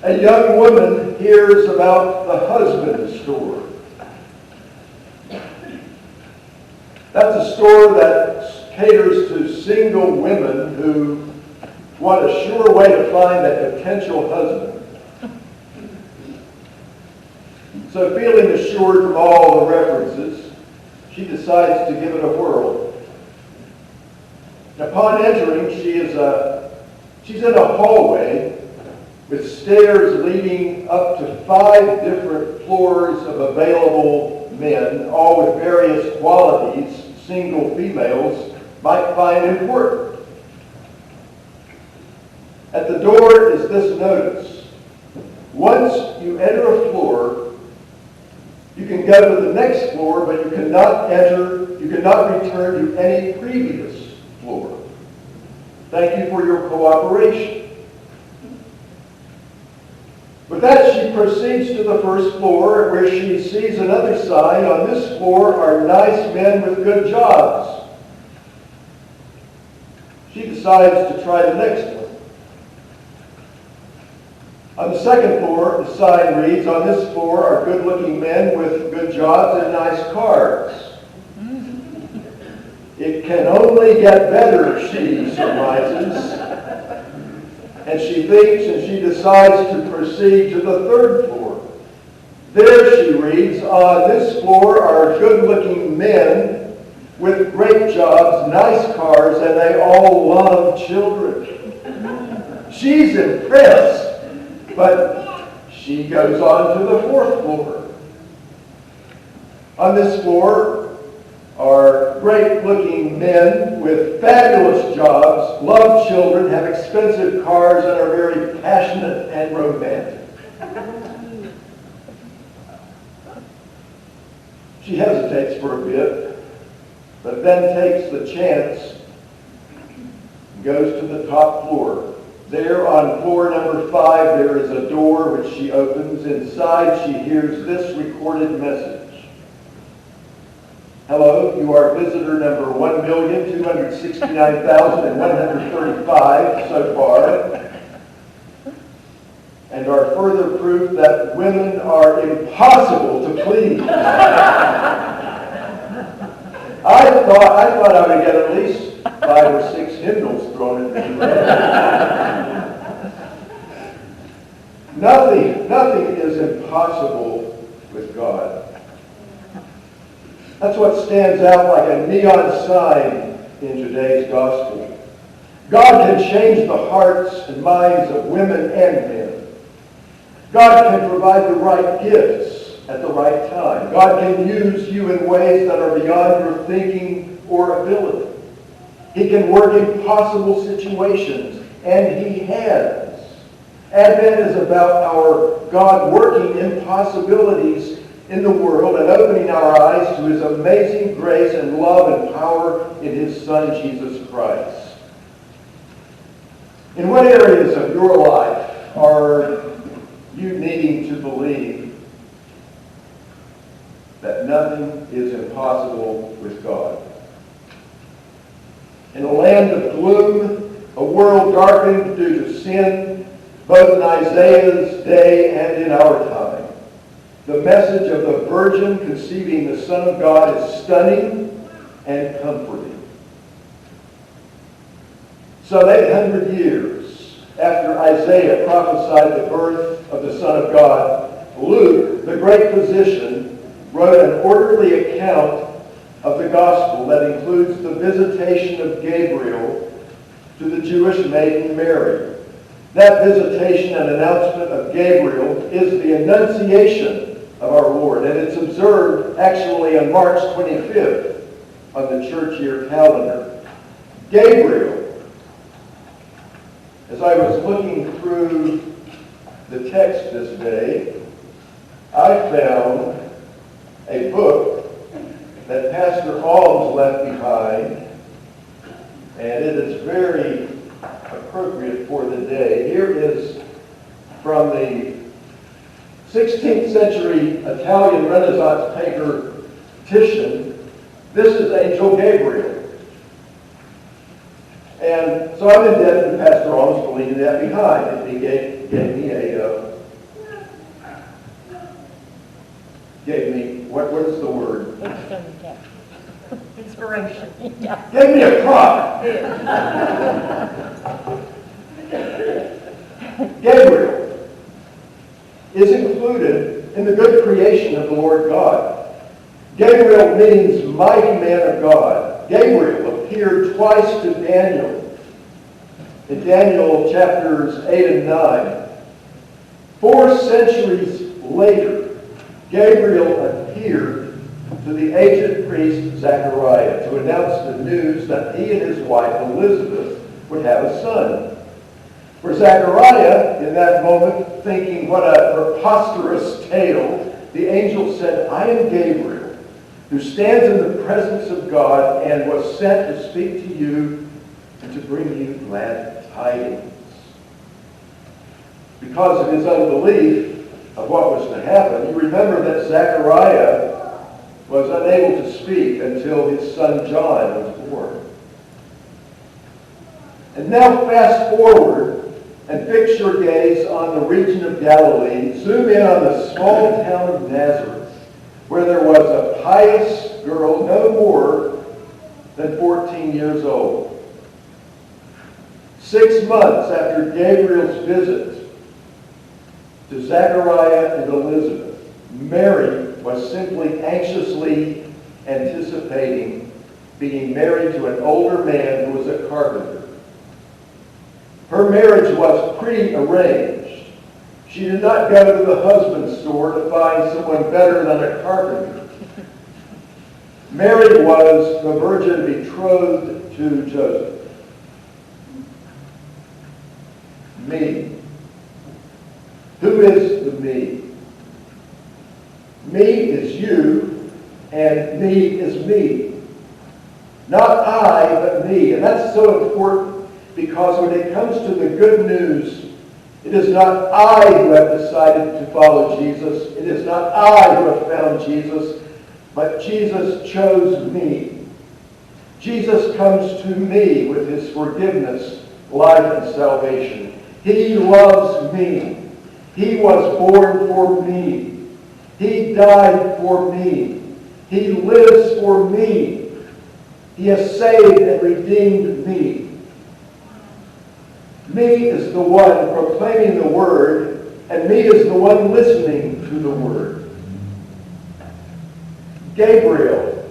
A young woman hears about the husband store. That's a store that caters to single women who want a sure way to find a potential husband. So feeling assured from all the references, she decides to give it a whirl. Upon entering, she's in a hallway with stairs leading up to 5 different floors of available men, all with various qualities single females might find important. At the door is this notice: once you enter a floor, you can go to the next floor, but you cannot return to any previous floor. Thank you for your cooperation. With that, she proceeds to the first floor, where she sees another sign. On this floor are nice men with good jobs. She decides to try the next one. On the second floor, the sign reads, on this floor are good-looking men with good jobs and nice cars. It can only get better, she surmises. And she thinks, and she decides to proceed to the third floor. There, she reads, on this floor are good-looking men with great jobs, nice cars, and they all love children. She's impressed, but she goes on to the fourth floor. On this floor are great-looking men with fabulous jobs, love children, have expensive cars, and are very passionate and romantic. She hesitates for a bit, but then takes the chance and goes to the top floor. There on floor number 5, there is a door which she opens. Inside, she hears this recorded message. Hello, you are visitor number 1,269,135 so far, and are further proof that women are impossible to please. I thought I would get at least 5 or 6 hymnals thrown at me. Nothing is impossible with God. That's what stands out like a neon sign in today's gospel. God can change the hearts and minds of women and men. God can provide the right gifts at the right time. God can use you in ways that are beyond your thinking or ability. He can work impossible situations, and He has. Advent is about our God working impossibilities in the world and opening our eyes to His amazing grace and love and power in His Son, Jesus Christ. In what areas of your life are you needing to believe that nothing is impossible with God? In a land of gloom, a world darkened due to sin, both in Isaiah's day and in our time, the message of the Virgin conceiving the Son of God is stunning and comforting. Some 800 years after Isaiah prophesied the birth of the Son of God, Luke, the great physician, wrote an orderly account of the gospel that includes the visitation of Gabriel to the Jewish maiden Mary. That visitation and announcement of Gabriel is the Annunciation of our Lord, and it's observed actually on March 25th on the church year calendar. Gabriel, as I was looking through the text this day, I found a book that Pastor Alms left behind, and it is very appropriate for the day. Here is from the 16th century Italian Renaissance painter Titian. This is Angel Gabriel. And so I'm indebted to Pastor Alms for leaving that behind. And he gave me what is the word? Inspiration. Yeah. Gave me a prop. Gabriel is included in the good creation of the Lord God. Gabriel means mighty man of God. Gabriel appeared twice to Daniel in Daniel chapters 8 and 9. 4 centuries later, Gabriel appeared to the aged priest Zechariah to announce the news that he and his wife Elizabeth would have a son. For Zechariah, in that moment, thinking what a preposterous tale, the angel said, I am Gabriel, who stands in the presence of God and was sent to speak to you and to bring you glad tidings. Because of his unbelief of what was to happen, you remember that Zechariah was unable to speak until his son John was born. And now fast forward and fix your gaze on the region of Galilee. Zoom in on the small town of Nazareth, where there was a pious girl no more than 14 years old. 6 months after Gabriel's visit to Zechariah and Elizabeth, Mary was simply anxiously anticipating being married to an older man who was a carpenter. Her marriage was prearranged. She did not go to the husband's store to find someone better than a carpenter. Mary was the virgin betrothed to Joseph. Me. Who is the me? Me is you, and me is me. Not I, but me. And that's so important because when it comes to the good news, it is not I who have decided to follow Jesus. It is not I who have found Jesus, but Jesus chose me. Jesus comes to me with his forgiveness, life, and salvation. He loves me. He was born for me. He died for me. He lives for me. He has saved and redeemed me. Me is the one proclaiming the word, and me is the one listening to the word. Gabriel,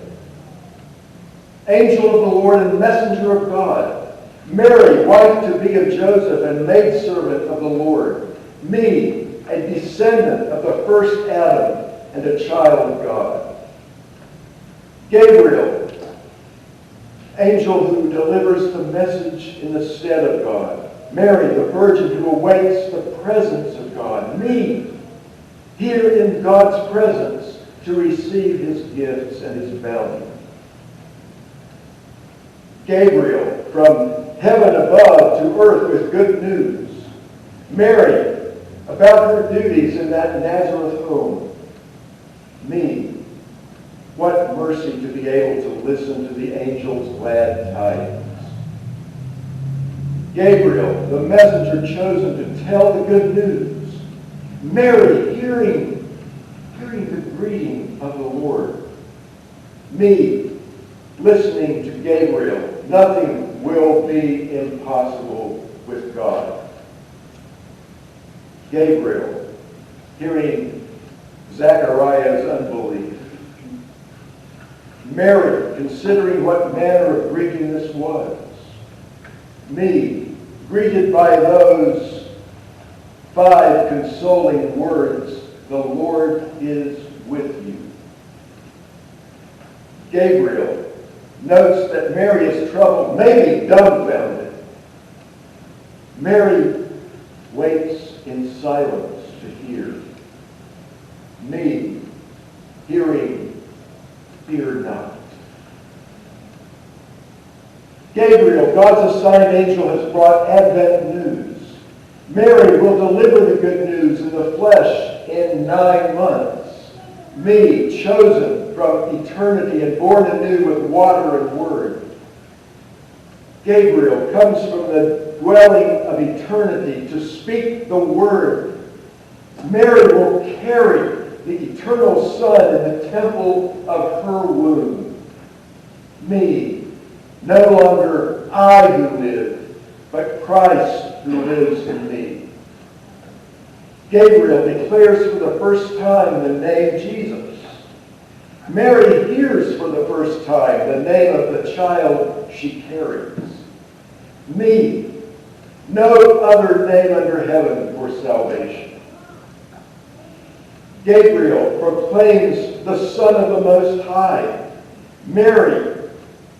angel of the Lord and messenger of God. Mary, wife to be of Joseph and maidservant of the Lord. Me, a descendant of the first Adam and a child of God. Gabriel, angel who delivers the message in the stead of God. Mary, the virgin who awaits the presence of God. Me, here in God's presence to receive his gifts and his bounty. Gabriel, from heaven above to earth with good news. Mary, about her duties in that Nazareth home. Me, what mercy to be able to listen to the angel's glad tidings. Gabriel, the messenger chosen to tell the good news. Mary, hearing the greeting of the Lord. Me, listening to Gabriel. Nothing will be impossible with God. Gabriel, hearing Zechariah's unbelief. Mary, considering what manner of greeting this was. Me, greeted by those 5 consoling words, the Lord is with you. Gabriel notes that Mary is troubled, maybe dumbfounded. Mary waits in silence to hear. Me, hearing, fear not. Gabriel, God's assigned angel, has brought Advent news. Mary will deliver the good news in the flesh in 9 months. Me, chosen from eternity and born anew with water and word. Gabriel comes from the dwelling of eternity to speak the word. Mary will carry the eternal Son in the temple of her womb. Me, no longer I who live, but Christ who lives in me. Gabriel declares for the first time the name Jesus. Mary hears for the first time the name of the child she carries. Me, no other name under heaven for salvation. Gabriel proclaims the Son of the Most High. Mary,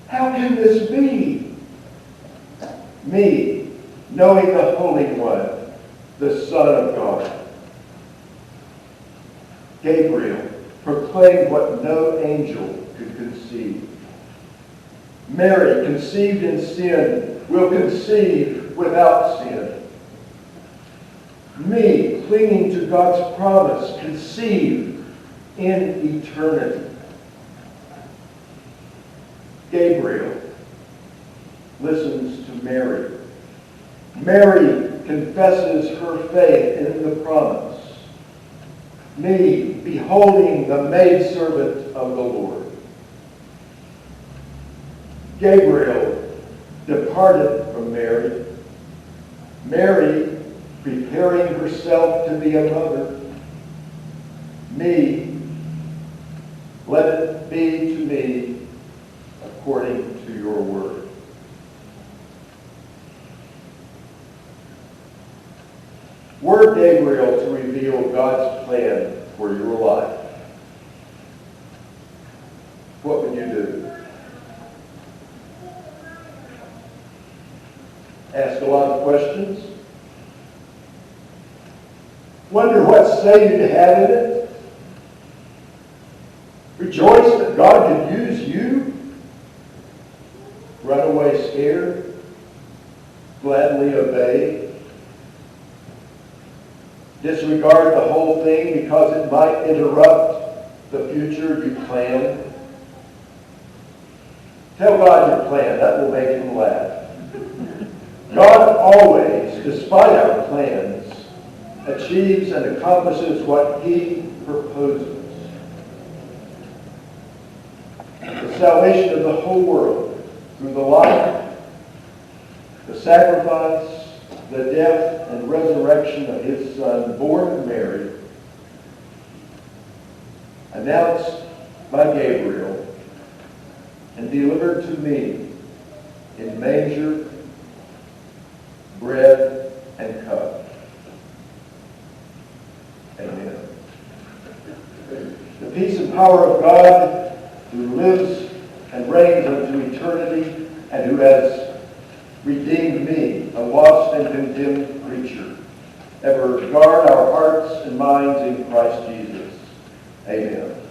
how can this be? Me, knowing the Holy One, the Son of God. Gabriel proclaimed what no angel could conceive. Mary, conceived in sin, will conceive without sin. Me, clinging to God's promise, conceive in eternity. Gabriel listens to Mary. Mary confesses her faith in the promise. Me, beholding the maidservant of the Lord. Gabriel departed from Mary. Mary, preparing herself to be a mother. Me, let it be to me according to your word. Were Gabriel to reveal God's plan for your life, what would you do? Ask a lot of questions? Wonder what say you'd have in it? Rejoice that God could use you? Run away scared? Gladly obey? Disregard the whole thing because it might interrupt the future you planned? Tell God your plan. That will make him laugh. God always, despite our plans, achieves and accomplishes what he proposes. The salvation of the whole world through the life, the sacrifice, the death and resurrection of his Son, born of Mary, announced by Gabriel and delivered to me in manger, bread, and cup. Amen. The peace and power of God, who lives and reigns unto eternity, and who has redeemed me, a lost and condemned creature. Ever guard our hearts and minds in Christ Jesus. Amen.